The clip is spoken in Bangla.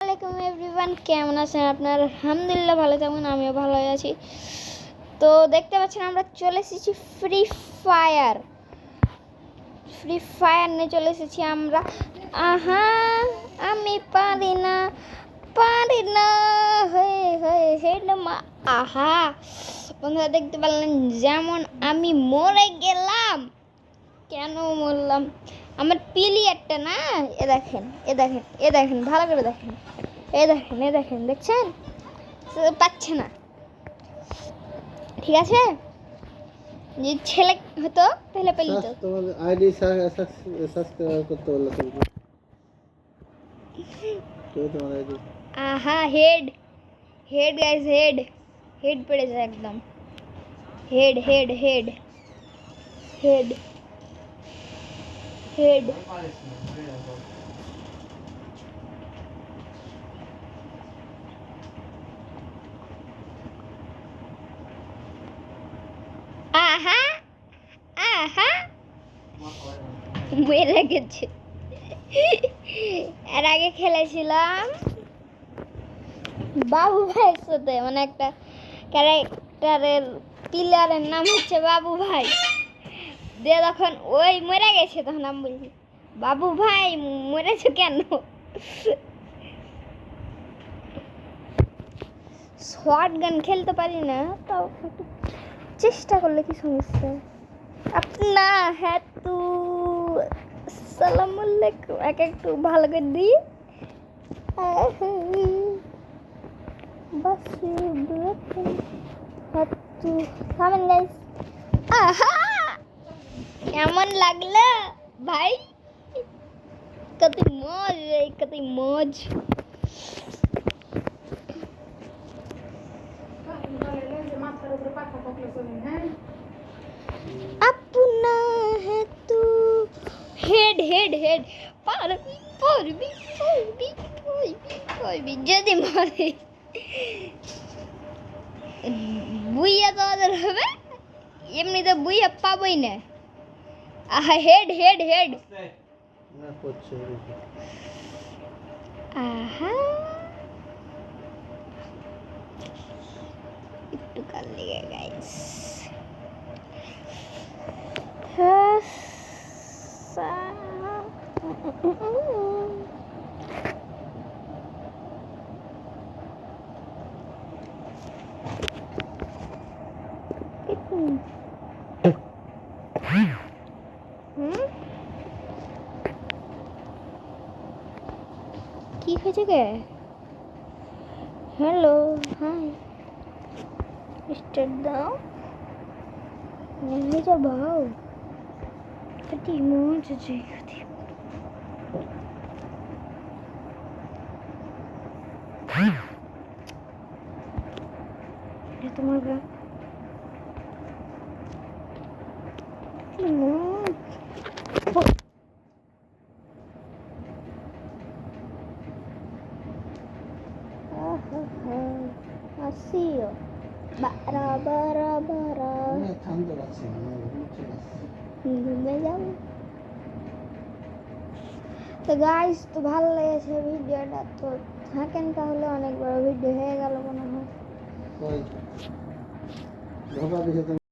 আসসালামু আলাইকুম এভরিওয়ান, কেমন আছেন আপনারা? আলহামদুলিল্লাহ ভালো থাকুন, আমিও ভালো আছি। তো দেখতে পাচ্ছেন আমরা চলে এসেছি ফ্রি ফায়ার নিয়ে চলে এসেছি আমরা। আহা আমি পারি না আহা বন্ধুরা, দেখতে পারলেন যেমন আমি মরে গেলাম। কেন মরলাম? আমার প্লেয়ারটা না, এ দেখেন ভালো করে দেখেন, দেখছেন? পাচ্ছে না। ঠিক আছে, যে ছেলে হতো তাহলে পেলি তো। তোমার আইডি সাবস্ক্রাইব করতে বললো তোমার আইডি। আহা গাইস, হেড পড়ে যায় একদম। হেড আহা মেরে গেছে। এর আগে খেলেছিলাম বাবু ভাইয়ের সাথে, মানে একটা ক্যারেক্টারের প্লেয়ারের নাম হচ্ছে বাবু ভাই। দিয়ে তখন ওই মরে গেছে, তখন আমি বলছি বাবু ভাই মরেছে কেন? শর্ট গান খেলতে পারি না, তাও একটু চেষ্টা করলে কি সমস্যা? আপনা হ্যাঁ তু আসসালামু আলাইকুম একটু ভালো করে দিই। বাস থামেন গাইস। আহা কেমন লাগলো ভাই? কত মজ। अपना है तू हेड পারবি যদি মারে বুইয়া তো ওদের হবে, এমনিতে বুইয়া পাবই না। আহা হেড না করছে আহা একটু কাল লেগে গাইস। কি হয়েছে গে? হ্যালো হাই স্টার্ট দাও নিয়ে যাবো। কত মজা আছে তোমার গা আসিও bara ঠান্ডা লাগছে ঘুমে যাও। তো গাইস, তো ভালো লেগেছে ভিডিওটা, তো থাকেন তাহলে, অনেক বড় ভিডিও হয়ে গেল মনে হয়।